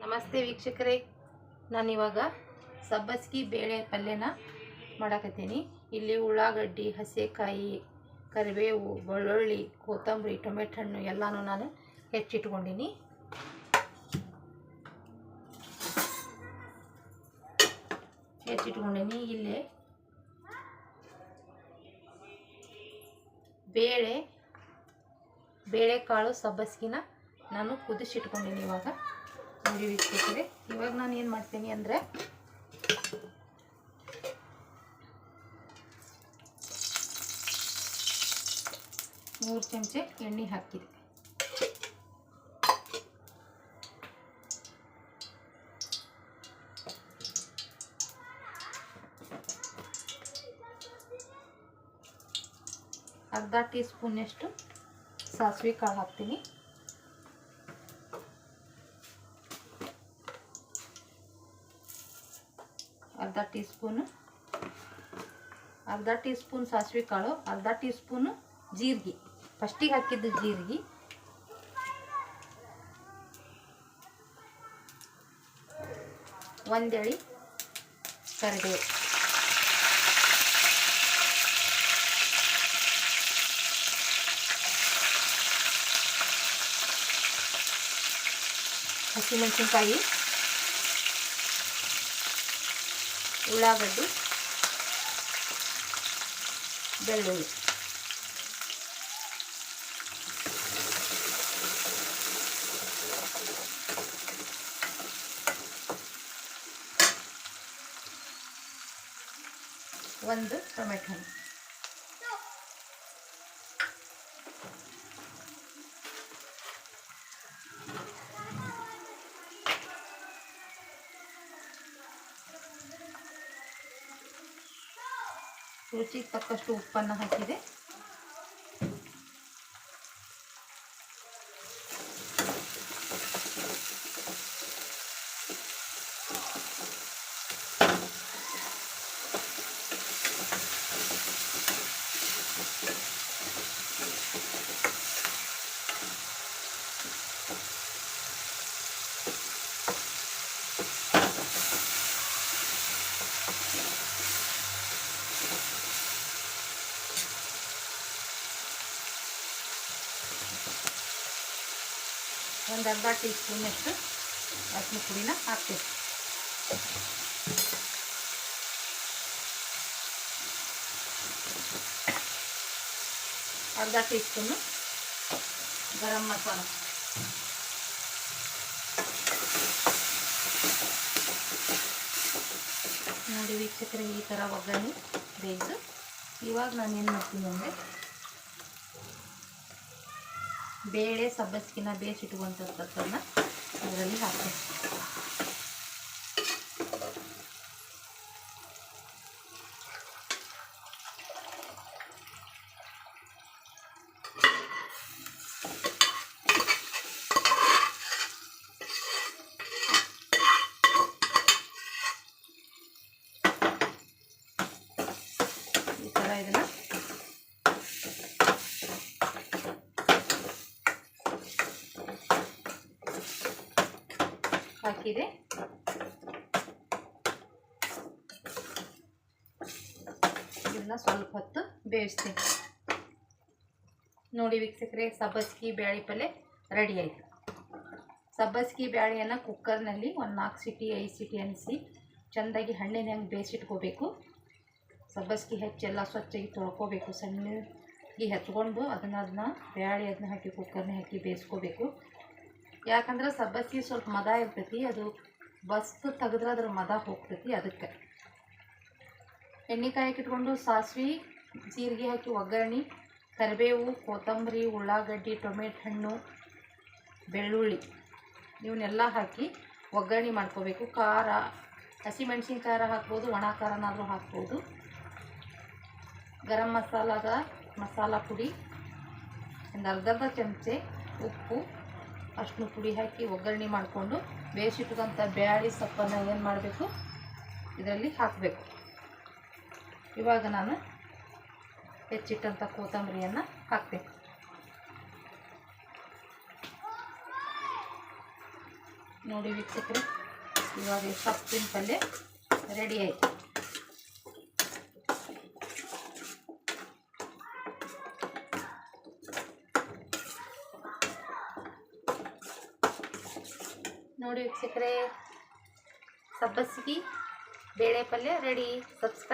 ನಮಸ್ತೆ ವೀಕ್ಷಕರೇ, ನಾನಿವಾಗ ಸಬ್ಬಸ್ಗಿ ಬೇಳೆ ಪಲ್ಯನ ಮಾಡಕತ್ತೀನಿ. ಇಲ್ಲಿ ಉಳ್ಳಾಗಡ್ಡಿ, ಹಸೆಕಾಯಿ, ಕರಿಬೇವು, ಬೆಳ್ಳುಳ್ಳಿ, ಕೊತ್ತಂಬರಿ, ಟೊಮೆಟೊ ಹಣ್ಣು ಎಲ್ಲನೂ ನಾನು ಹೆಚ್ಚಿಟ್ಕೊಂಡಿನಿ. ಇಲ್ಲಿ ಬೇಳೆಕಾಳು ಸಬ್ಬಸ್ಗಿನ ನಾನು ಕುದಿಸಿಟ್ಕೊಂಡಿನಿ. ಇವಾಗ ನೋಡಿ ವೀಕ್ಷಕರೇ, ಇವಾಗ ನಾನು ಏನು ಮಾಡ್ತೀನಿ ಅಂದರೆ ಮೂರು ಚಮಚೆ ಎಣ್ಣೆ ಹಾಕಿದೆ. ಅರ್ಧ ಟೀ ಸ್ಪೂನಷ್ಟು ಸಾಸಿವೆ ಕಾಳು ಹಾಕ್ತೀನಿ. ಅರ್ಧ ಟೀ ಸ್ಪೂನ್ ಸಾಸಿವೆ ಕಾಳು, ಅರ್ಧ ಟೀ ಸ್ಪೂನು ಜೀರಿಗೆ, ಫಸ್ಟಿಗೆ ಹಾಕಿದ್ದು ಜೀರಿಗೆ, ಒಂದೆಳಿ ಕರಿಬೇವು, ಹಸಿಮೆಣಸಿನ್ಕಾಯಿ, ಉಳ್ಳಾಗಡ್ಡಿ, ಬೆಳ್ಳುಳ್ಳಿ, ಒಂದು ಟೊಮೆಟೊ ಹಣ್ಣು, ರುಚಿಗೆ ತಕ್ಕಷ್ಟು ಉಪ್ಪನ್ನು ಹಾಕಿದೆ. ಒಂದು ಅರ್ಧ ಟೀ ಸ್ಪೂನಷ್ಟು ಅರಿಶಿನ ಪುಡಿನ ಹಾಕ್ತೀವಿ. ಅರ್ಧ ಟೀ ಸ್ಪೂನು ಗರಂ ಮಸಾಲ, ನೋಡಿ ವೀಕ್ಷಕರೇ, ಈ ಥರ ಒಗ್ಗರಣೆ ಬೇಯಿಸು. ಇವಾಗ ನಾನು ಏನು ಮಾಡ್ತೀನಿ ಅಂದರೆ ಬೇಳೆ ಸಬ್ಬಸ್ಗಿನ ಬೇಯಿಸಿಟ್ಟುವಂಥದ್ದನ್ನು ಅದರಲ್ಲಿ ಹಾಕ್ತೀನಿ. ಈ ಥರ ಇದನ್ನು ಹಾಕಿದೆ. ಇದನ್ನ ಸ್ವಲ್ಪ ಹೊತ್ತು ಬೇಯಿಸ್ತೀನಿ. ನೋಡಿ ವೀಕ್ಷಕರೇ, ಸಬ್ಬಸ್ಗಿ ಬ್ಯಾಳಿ ಪಲ್ಯ ರೆಡಿ ಆಯಿತು. ಸಬ್ಬಸ್ಗಿ ಬ್ಯಾಳಿಯನ್ನು ಕುಕ್ಕರ್ನಲ್ಲಿ ಒಂದು 4 ಸಿಟಿ 5 ಸಿಟಿ ಅನಿಸಿ ಚೆಂದಾಗಿ ಹಣ್ಣಿನ ಹಂಗೆ ಬೇಯಿಸಿಟ್ಕೋಬೇಕು. ಸಬ್ಬಸ್ಗಿ ಹೆಚ್ಚೆಲ್ಲ ಸ್ವಚ್ಛಾಗಿ ತೊಳ್ಕೊಬೇಕು. ಸಣ್ಣಗೆ ಹೆಚ್ಕೊಂಡು ಅದನ್ನ ಬ್ಯಾಳಿ ಹಾಕಿ ಕುಕ್ಕರ್ನ ಹಾಕಿ ಬೇಯಿಸ್ಕೋಬೇಕು. ಯಾಕಂದ್ರೆ ಸಬ್ಬಸ್ಗಿ ಸ್ವಲ್ಪ ಮದ ಇರ್ತೈತಿ, ಅದು ಬಸ್ತು ತೆಗೆದ್ರೆ ಅದ್ರ ಮದ ಹೋಗ್ತೈತಿ. ಅದಕ್ಕೆ ಎಣ್ಣೆ ಕಾಯಕ್ಕೆ ಇಟ್ಕೊಂಡು ಸಾಸಿವೆ ಜೀರಿಗೆ ಹಾಕಿ ಒಗ್ಗರಣೆ, ಕರಿಬೇವು, ಕೊತ್ತಂಬರಿ, ಉಳ್ಳಾಗಡ್ಡಿ, ಟೊಮೆಟೊ ಹಣ್ಣು, ಬೆಳ್ಳುಳ್ಳಿ ಇವನ್ನೆಲ್ಲ ಹಾಕಿ ಒಗ್ಗರಣೆ ಮಾಡ್ಕೋಬೇಕು. ಖಾರ, ಹಸಿಮೆಣ್ಸಿನ ಖಾರ ಹಾಕ್ಬೋದು, ಒಣ ಖಾರನಾದರೂ ಹಾಕ್ಬೋದು. ಗರಂ ಮಸಾಲ ಪುಡಿ ಒಂದು ಅರ್ಧ ಚಮಚೆ, ಉಪ್ಪು, ಅರಿಶಿನ ಪುಡಿ ಹಾಕಿ ಒಗ್ಗರಣೆ ಮಾಡಿಕೊಂಡು ಬೇಯಿಸಿಟ್ಟಂಥ ಬ್ಯಾಳಿ ಸೊಪ್ಪನ್ನು ಏನು ಮಾಡಬೇಕು, ಇದರಲ್ಲಿ ಹಾಕಬೇಕು. ಇವಾಗ ನಾನು ಹೆಚ್ಚಿಟ್ಟಂಥ ಕೊತ್ತಂಬರಿಯನ್ನು ಹಾಕ್ತೀನಿ. ನೋಡಿ ವೀಕ್ಷಕರೇ, ಇವಾಗ ಸೊಪ್ಪಿನ ಪಲ್ಯ ರೆಡಿ ಆಯಿತು. ನೋಡಿ ವೀಕ್ಷಕರೇ, ಸಬ್ಬಸಿಗೆ ಬೇಳೆ ಪಲ್ಯ ರೆಡಿ. ಸಬ್ಸ್ಕ್ರೈಬ್